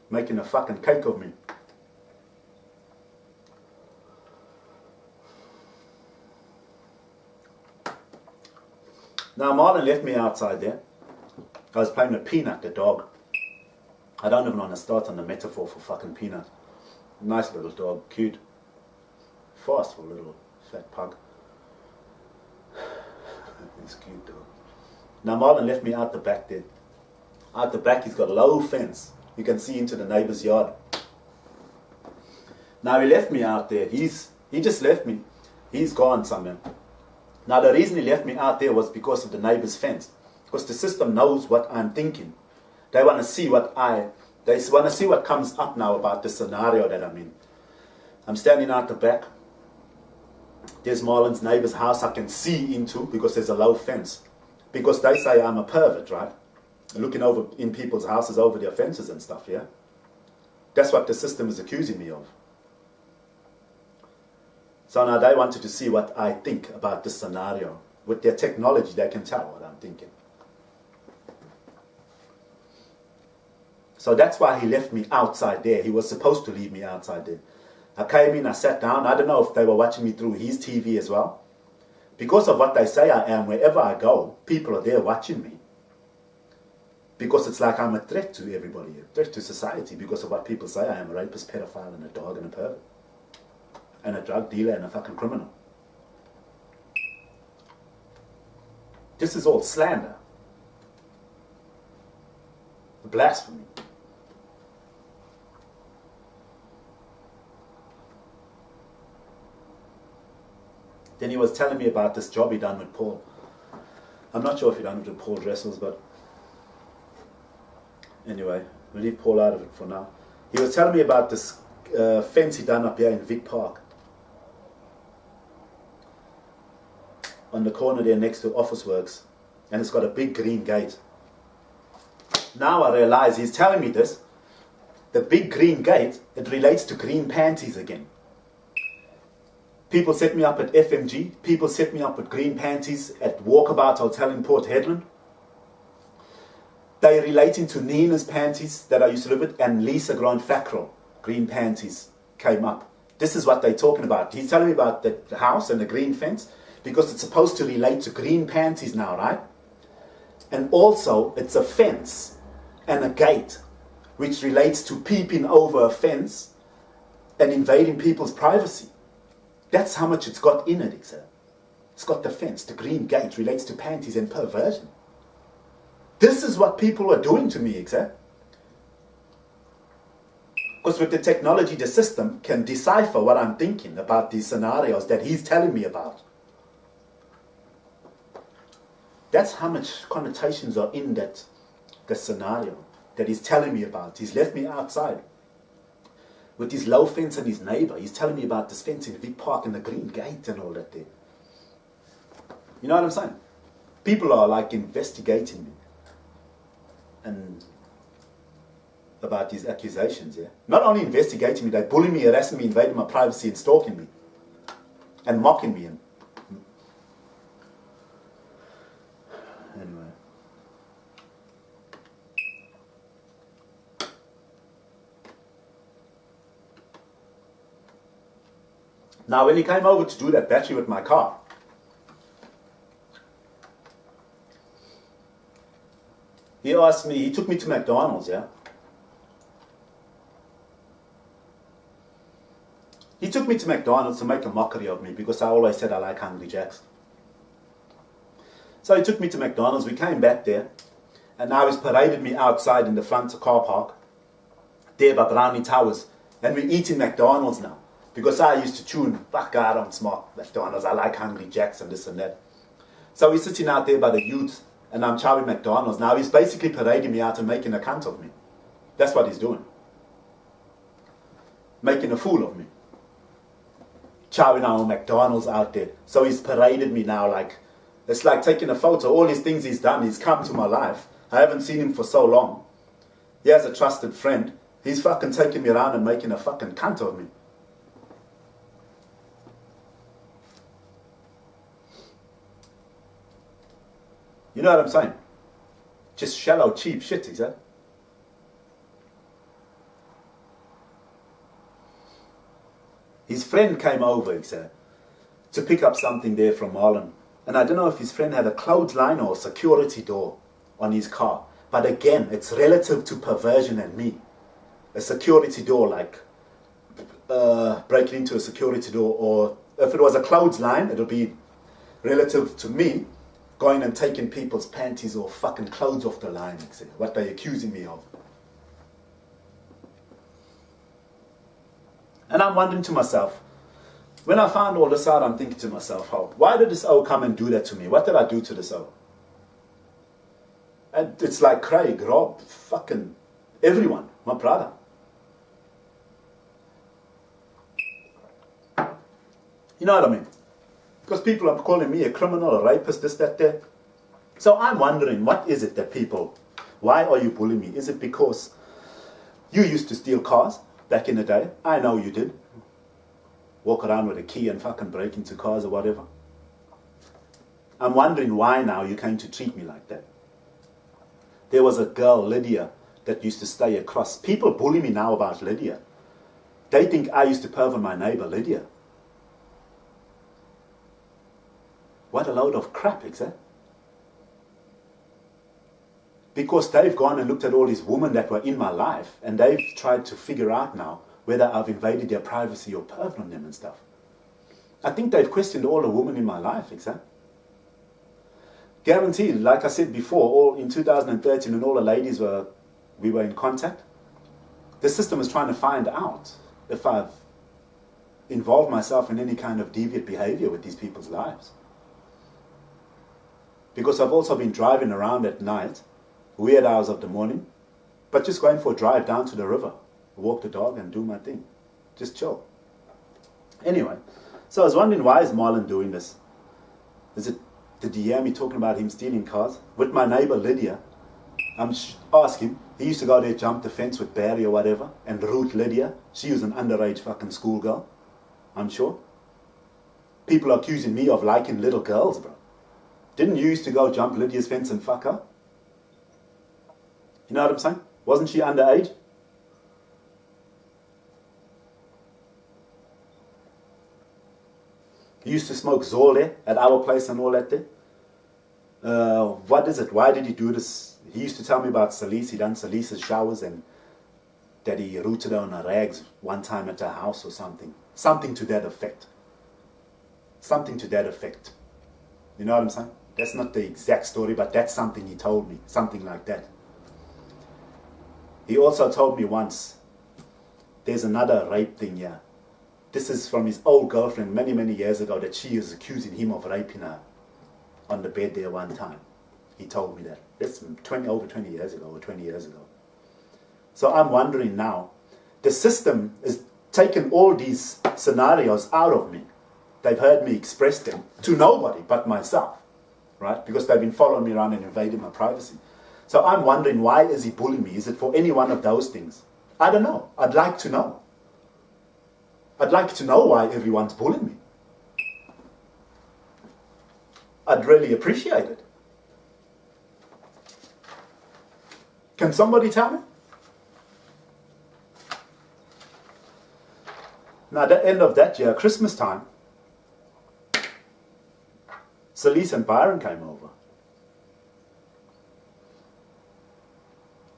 making a fucking cake of me. Now Marlon left me outside there. I was playing with Peanut, the dog. I don't even want to start on the metaphor for fucking Peanut. Nice little dog, cute. Fast for a little fat pug. He's cute dog. Now Marlon left me out the back there. Out the back he's got a low fence. You can see into the neighbor's yard. Now he left me out there. He just left me. He's gone somewhere. Now the reason he left me out there was because of the neighbor's fence. Because the system knows what I'm thinking. They want to see what comes up now about the scenario that I'm in. I'm standing out the back. There's Marlon's neighbor's house I can see into because there's a low fence. Because they say I'm a pervert, right? Looking over in people's houses over their fences and stuff, yeah? That's what the system is accusing me of. So now they wanted to see what I think about this scenario. With their technology, they can tell what I'm thinking. So that's why he left me outside there. He was supposed to leave me outside there. I came in, I sat down. I don't know if they were watching me through his TV as well. Because of what they say I am, wherever I go, people are there watching me. Because it's like I'm a threat to everybody, a threat to society because of what people say I am, a rapist, pedophile, and a dog, and a pervert. And a drug dealer, and a fucking criminal. This is all slander. Blasphemy. Then he was telling me about this job he done with Paul. I'm not sure if he done it with Paul Dressels, but anyway, we'll leave Paul out of it for now. He was telling me about this fence he done up here in Vic Park. On the corner there next to Office Works. And it's got a big green gate. Now I realize he's telling me this. The big green gate, it relates to green panties again. People set me up at FMG. People set me up with green panties at Walkabout Hotel in Port Hedland. They relating to Nina's panties that I used to live with, and Lisa Grand Fackrell. Green panties came up. This is what they're talking about. He's telling me about the house and the green fence because it's supposed to relate to green panties now, right? And also, it's a fence and a gate which relates to peeping over a fence and invading people's privacy. That's how much it's got in it, except. It's got the fence, the green gate relates to panties and perversion. This is what people are doing to me, except. Because with the technology, the system can decipher what I'm thinking about these scenarios that he's telling me about. That's how much connotations are in the scenario that he's telling me about. He's left me outside with his low fence and his neighbor. He's telling me about this fence in Vic Park and the green gate and all that there. You know what I'm saying? People are like investigating me and about these accusations, yeah. Not only investigating me, they bullying me, harassing me, invading my privacy and stalking me and mocking me. And anyway. Now, when he came over to do that battery with my car, he asked me, he took me to McDonald's, yeah? He took me to McDonald's to make a mockery of me because I always said I like Hungry Jacks. So he took me to McDonald's, we came back there, and now he's paraded me outside in the front car park, there by Brownie Towers, and we're eating McDonald's now. Because I used to tune, fuck, I don't smoke McDonald's, I like Hungry Jacks and this and that. So he's sitting out there by the youth, and I'm chowing McDonald's. Now he's basically parading me out and making a cunt of me. That's what he's doing. Making a fool of me. Chowing our McDonald's out there. So he's paraded me now like, it's like taking a photo. All these things he's done, he's come to my life. I haven't seen him for so long. He has a trusted friend. He's fucking taking me around and making a fucking cunt of me. You know what I'm saying? Just shallow, cheap shit, is that? His friend came over, to pick up something there from Marlon. And I don't know if his friend had a clothesline or a security door on his car. But again, it's relative to perversion and me. A security door, like breaking into a security door, or if it was a clothesline, it'll be relative to me going and taking people's panties or fucking clothes off the line, what they're accusing me of. And I'm wondering to myself, when I found all this out, I'm thinking to myself, why did this O come and do that to me? What did I do to this O? And it's like Craig, Rob, fucking everyone, my brother. You know what I mean? Because people are calling me a criminal, a rapist, this, that, that. So I'm wondering, what is it that people, why are you bullying me? Is it because you used to steal cars back in the day? I know you did. Walk around with a key and fucking break into cars or whatever. I'm wondering why now you came to treat me like that. There was a girl, Lydia, that used to stay across. People bully me now about Lydia. They think I used to perv on my neighbor, Lydia. What a load of crap, Because they've gone and looked at all these women that were in my life, and they've tried to figure out now whether I've invaded their privacy or perved on them and stuff. I think they've questioned all the women in my life, Guaranteed, like I said before, all in 2013 when all the ladies we were in contact, the system is trying to find out if I've involved myself in any kind of deviant behavior with these people's lives. Because I've also been driving around at night, weird hours of the morning, but just going for a drive down to the river, walk the dog and do my thing. Just chill. Anyway, so I was wondering, why is Marlon doing this? Did you hear me talking about him stealing cars? With my neighbor Lydia, ask him. He used to go there, jump the fence with Barry or whatever, and root Lydia. She was an underage fucking schoolgirl, I'm sure. People are accusing me of liking little girls, bro. Didn't you used to go jump Lydia's fence and fuck her? You know what I'm saying? Wasn't she underage? He used to smoke zorl there at our place and all that there. What is it? Why did he do this? He used to tell me about Celice. He done Celice's showers and that he rooted her on her rags one time at her house or something. Something to that effect. Something to that effect. You know what I'm saying? That's not the exact story, but that's something he told me. Something like that. He also told me once, there's another rape thing here. This is from his old girlfriend many, many years ago, that she is accusing him of raping her on the bed there one time. He told me that. That's over 20 years ago or 20 years ago. So I'm wondering now, the system is taking all these scenarios out of me. They've heard me express them to nobody but myself, right? Because they've been following me around and invading my privacy. So I'm wondering, why is he bullying me? Is it for any one of those things? I don't know. I'd like to know. I'd like to know why everyone's bullying me. I'd really appreciate it. Can somebody tell me? Now, at the end of that year, Christmas time, Celice and Byron came over.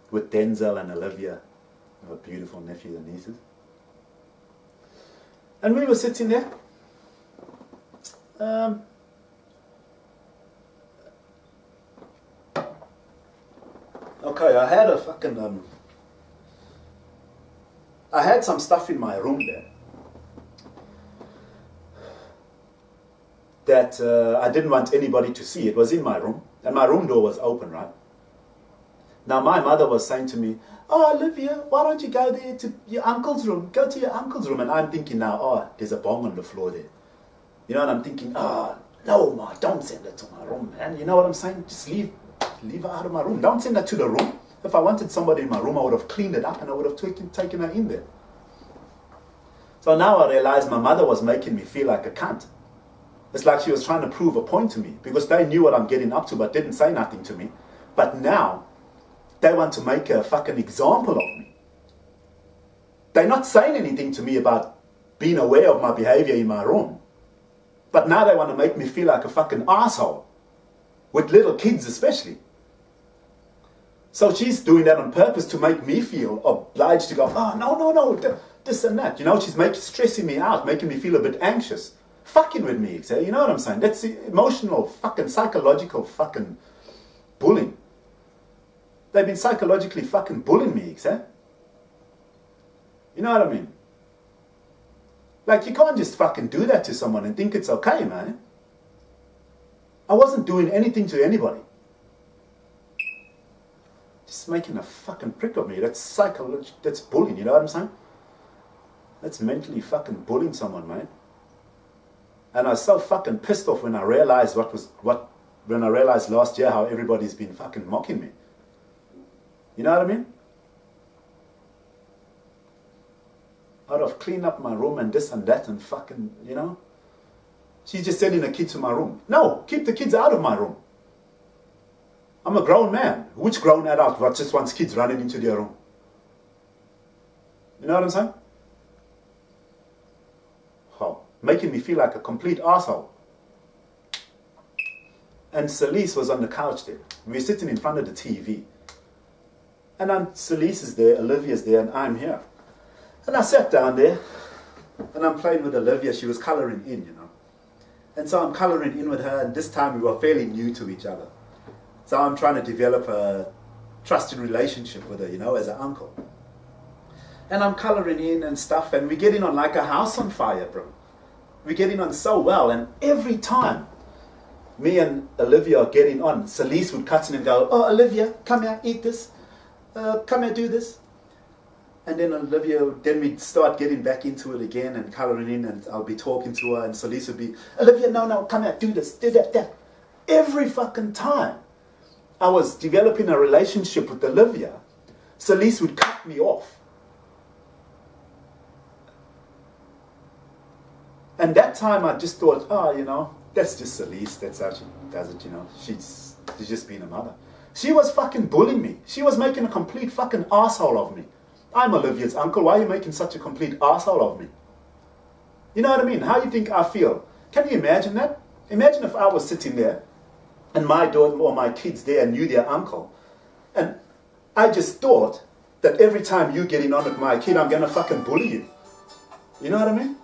With Denzel and Olivia, her beautiful nephews and nieces. And we were sitting there. Okay, I had a fucking... I had some stuff in my room there that I didn't want anybody to see. It was in my room, and my room door was open, right? Now my mother was saying to me, "Oh, Olivia, why don't you go there to your uncle's room? Go to your uncle's room." And I'm thinking now, oh, there's a bong on the floor there. You know, and I'm thinking, oh, no, Ma, don't send her to my room, man. You know what I'm saying? Just leave her out of my room. Don't send her to the room. If I wanted somebody in my room, I would have cleaned it up and I would have taken her in there. So now I realize my mother was making me feel like a cunt. It's like she was trying to prove a point to me because they knew what I'm getting up to but didn't say nothing to me. But now, they want to make a fucking example of me. They're not saying anything to me about been aware of my behavior in my room. But now they want to make me feel like a fucking asshole. With little kids especially. So she's doing that on purpose to make me feel obliged to go, oh, no, this and that. You know, she's stressing me out, making me feel a bit anxious. Fucking with me, you know what I'm saying? That's emotional, fucking psychological fucking bullying. They've been psychologically fucking bullying me, you know what I mean? Like, you can't just fucking do that to someone and think it's okay, man. I wasn't doing anything to anybody. Just making a fucking prick of me. That's that's bullying, you know what I'm saying? That's mentally fucking bullying someone, man. And I was so fucking pissed off when I realized when I realized last year how everybody's been fucking mocking me. You know what I mean? I'd have cleaned up my room and this and that and fucking, you know. She's just sending a kid to my room. No, keep the kids out of my room. I'm a grown man. Which grown adult just wants kids running into their room? You know what I'm saying? Oh, making me feel like a complete asshole. And Celice was on the couch there. We were sitting in front of the TV. And Celice is there, Olivia's there, and I'm here. And I sat down there, and I'm playing with Olivia. She was colouring in, you know. And so I'm colouring in with her, and this time we were fairly new to each other. So I'm trying to develop a trusting relationship with her, you know, as an uncle. And I'm colouring in and stuff, and we're getting on like a house on fire, bro. We're getting on so well, and every time me and Olivia are getting on, Celice would cut in and go, oh, Olivia, come here, eat this. Come here, do this. And then Olivia, then we'd start getting back into it again and colouring in, and I'll be talking to her, and Celice would be, Olivia, no, come here, do this, do that. Every fucking time I was developing a relationship with Olivia, Celice would cut me off. And that time I just thought, oh, you know, that's just Celice, that's how she does it, you know. She's just being a mother. She was fucking bullying me. She was making a complete fucking asshole of me. I'm Olivia's uncle. Why are you making such a complete asshole of me? You know what I mean? How do you think I feel? Can you imagine that? Imagine if I was sitting there and my daughter or my kids there knew their uncle. And I just thought that every time you getting on with my kid, I'm going to fucking bully you. You know what I mean?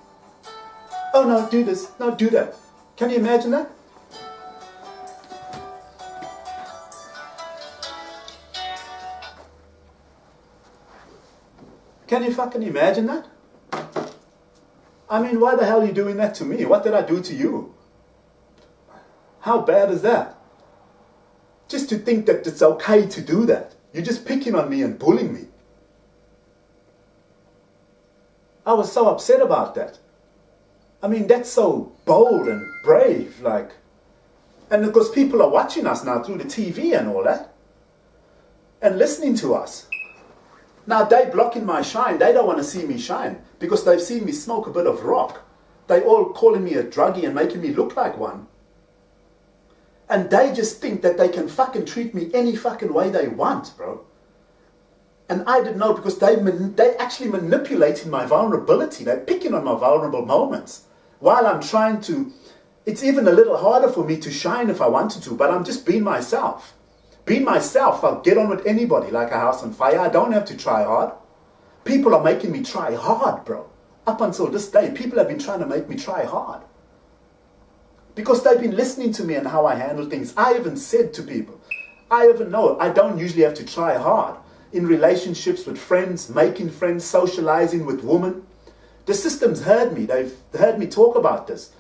Oh, no, do this. No, do that. Can you imagine that? Can you fucking imagine that? I mean, why the hell are you doing that to me? What did I do to you? How bad is that? Just to think that it's okay to do that. You're just picking on me and bullying me. I was so upset about that. I mean, that's so bold and brave, like. And because people are watching us now through the TV and all that. And listening to us. Now, they blocking my shine. They don't want to see me shine because they've seen me smoke a bit of rock. They all calling me a druggie and making me look like one. And they just think that they can fucking treat me any fucking way they want, bro. And I didn't know because they actually manipulating my vulnerability. They're picking on my vulnerable moments. While I'm trying to, it's even a little harder for me to shine if I wanted to, but I'm just being myself. Being myself, I'll get on with anybody like a house on fire. I don't have to try hard. People are making me try hard, bro. Up until this day, people have been trying to make me try hard. Because they've been listening to me and how I handle things. I even said to people, I even know I don't usually have to try hard in relationships with friends, making friends, socializing with women. The system's heard me. They've heard me talk about this.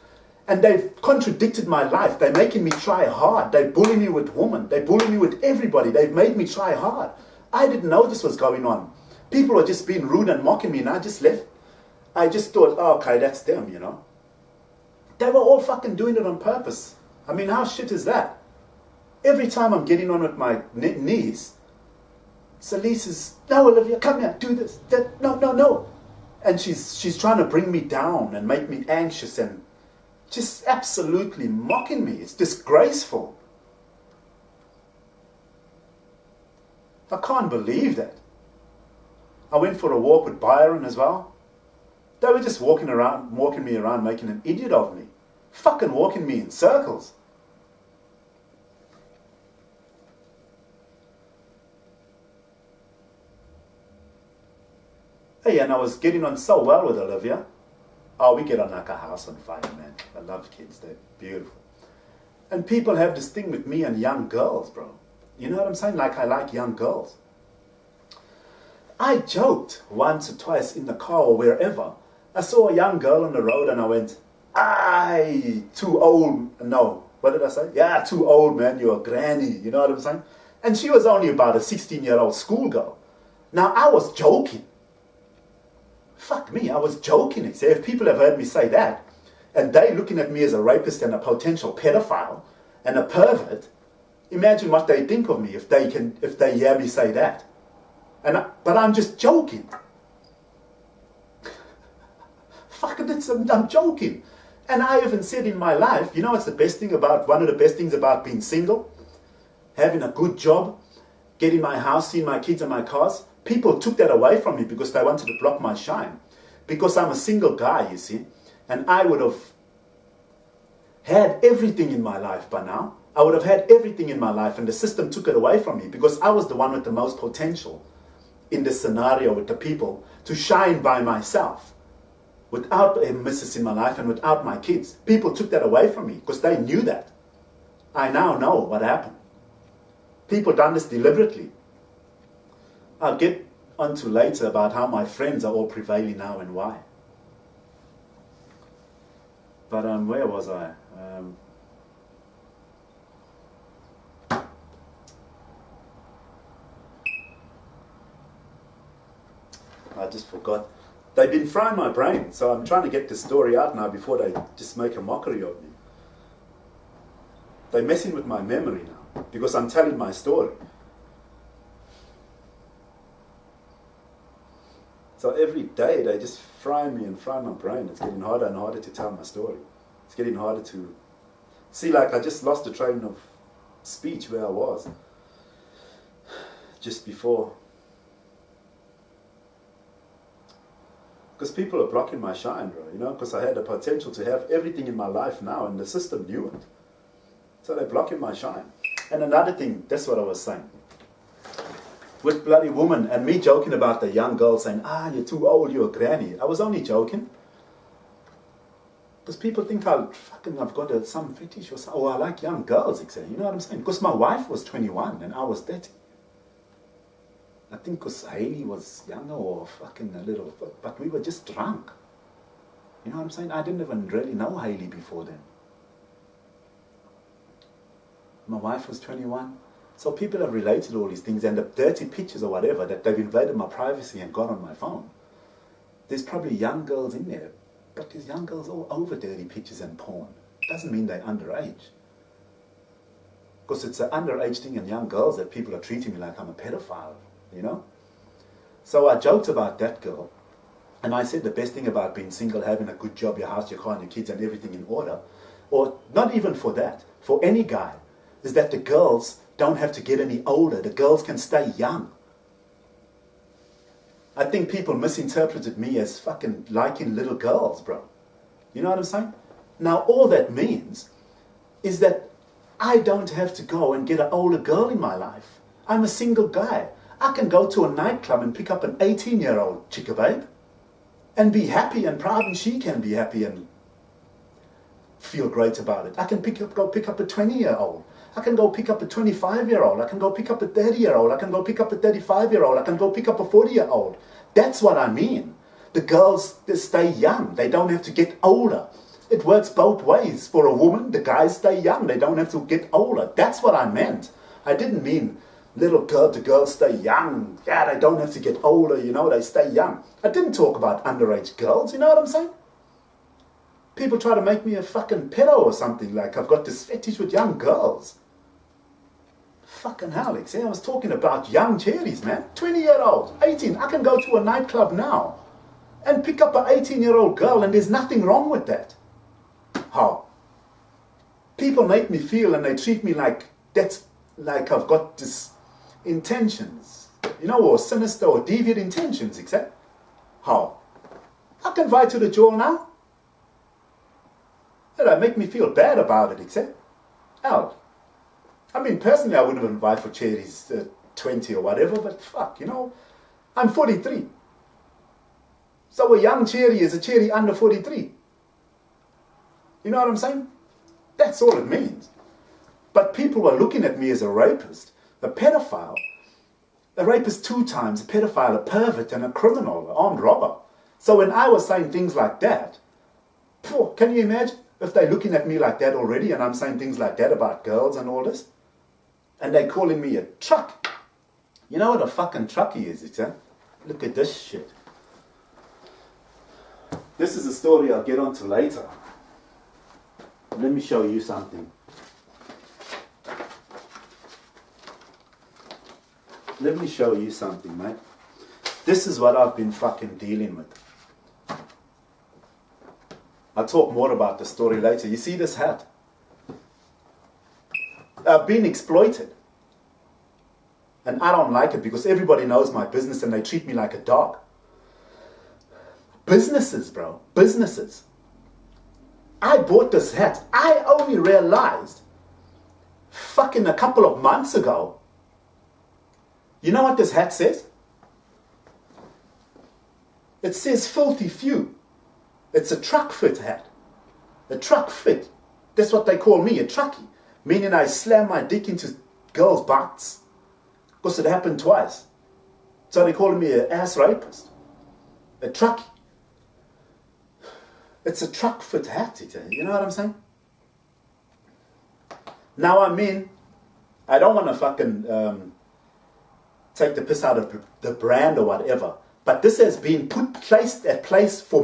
And they've contradicted my life. They're making me try hard. They bully me with women. They bully me with everybody. They've made me try hard. I didn't know this was going on. People were just being rude and mocking me, and I just left. I just thought, oh, okay, that's them, you know. They were all fucking doing it on purpose. I mean, how shit is that? Every time I'm getting on with my knees, Celice is, no, Olivia, come here, do this. That, no. And she's trying to bring me down and make me anxious and just absolutely mocking me. It's disgraceful. I can't believe that. I went for a walk with Byron as well. They were just walking me around, making an idiot of me. Fucking walking me in circles. Hey, and I was getting on so well with Olivia. Oh, we get on like a house on fire, man. I love kids, they're beautiful. And people have this thing with me and young girls, bro. You know what I'm saying? Like I like young girls. I joked once or twice in the car or wherever. I saw a young girl on the road and I went, "Aye, too old." No, what did I say? "Yeah, too old, man. You're a granny." You know what I'm saying? And she was only about a 16-year-old schoolgirl. Now, I was joking. Fuck me, I was joking. See, if people have heard me say that, and they looking at me as a rapist and a potential pedophile and a pervert, imagine what they think of me if they hear me say that. But I'm just joking. Fuck it, I'm joking. And I even said in my life, you know what's one of the best things about being single? Having a good job, getting my house, seeing my kids and my cars. People took that away from me because they wanted to block my shine. Because I'm a single guy, you see. And I would have had everything in my life by now. I would have had everything in my life and the system took it away from me because I was the one with the most potential in this scenario with the people to shine by myself. Without a missus in my life and without my kids. People took that away from me because they knew that. I now know what happened. People done this deliberately. I'll get onto later about how my friends are all prevailing now and why. But where was I? I just forgot. They've been frying my brain, so I'm trying to get the story out now before they just make a mockery of me. They're messing with my memory now because I'm telling my story. So every day they just fry me and fry my brain. It's getting harder and harder to tell my story. It's getting harder to see, like I just lost the train of speech where I was just before. Because people are blocking my shine, bro, you know, because I had the potential to have everything in my life now and the system knew it. So they're blocking my shine. And another thing, that's what I was saying. With bloody woman and me joking about the young girl saying, "You're too old, you're a granny." I was only joking. Because people think I've got some fetish or something. Or I like young girls, etc. You know what I'm saying? Because my wife was 21 and I was 30. I think because Haley was younger or fucking a little, but we were just drunk. You know what I'm saying? I didn't even really know Haley before then. My wife was 21. So people have related all these things and the dirty pictures or whatever that they've invaded my privacy and got on my phone. There's probably young girls in there, but there's young girls all over dirty pictures and porn. Doesn't mean they're underage. Because it's an underage thing and young girls that people are treating me like I'm a pedophile, you know? So I joked about that girl and I said the best thing about being single, having a good job, your house, your car and your kids and everything in order, or not even for that, for any guy, is that the girls don't have to get any older. The girls can stay young. I think people misinterpreted me as fucking liking little girls, bro. You know what I'm saying? Now, all that means is that I don't have to go and get an older girl in my life. I'm a single guy. I can go to a nightclub and pick up an 18-year-old chicka babe and be happy and proud, and she can be happy and feel great about it. I can go pick up a 20-year-old. I can go pick up a 25-year-old. I can go pick up a 30-year-old. I can go pick up a 35-year-old. I can go pick up a 40-year-old. That's what I mean. The girls, they stay young. They don't have to get older. It works both ways. For a woman, the guys stay young. They don't have to get older. That's what I meant. I didn't mean the girls stay young. Yeah, they don't have to get older, you know, they stay young. I didn't talk about underage girls, you know what I'm saying? People try to make me a fucking pedo or something, like I've got this fetish with young girls. Fucking hell, Alex, I was talking about young cherries, man. 20-year-olds, 18. I can go to a nightclub now and pick up an 18-year-old girl and there's nothing wrong with that. How? People make me feel and they treat me like that's like I've got this intentions, you know, or sinister or deviant intentions, except how? I fucking invite to the jaw now? It'll make me feel bad about it, except. Hell, I mean, personally, I wouldn't have invited for cherries 20 or whatever, but fuck, you know, I'm 43. So a young cherry is a cherry under 43. You know what I'm saying? That's all it means. But people were looking at me as a rapist, a pedophile. A rapist 2 times, a pedophile, a pervert, and a criminal, an armed robber. So when I was saying things like that, can you imagine if they're looking at me like that already and I'm saying things like that about girls and all this? And they're calling me a truck. You know what a fucking truckie is, huh? Look at this shit. This is a story I'll get onto later. Let me show you something. Let me show you something, mate. This is what I've been fucking dealing with. I'll talk more about the story later. You see this hat? I've been exploited. And I don't like it because everybody knows my business and they treat me like a dog. Businesses, bro. Businesses. I bought this hat. I only realized fucking a couple of months ago. You know what this hat says? It says filthy few. It's a truck fit hat. A truck fit. That's what they call me, a truckie. Meaning I slam my dick into girls' butts. Because it happened twice. So they call me an ass rapist. A truckie. It's a truck fit hat, you know what I'm saying? Now I mean, I don't want to fucking take the piss out of the brand or whatever, but this has been placed at place for me.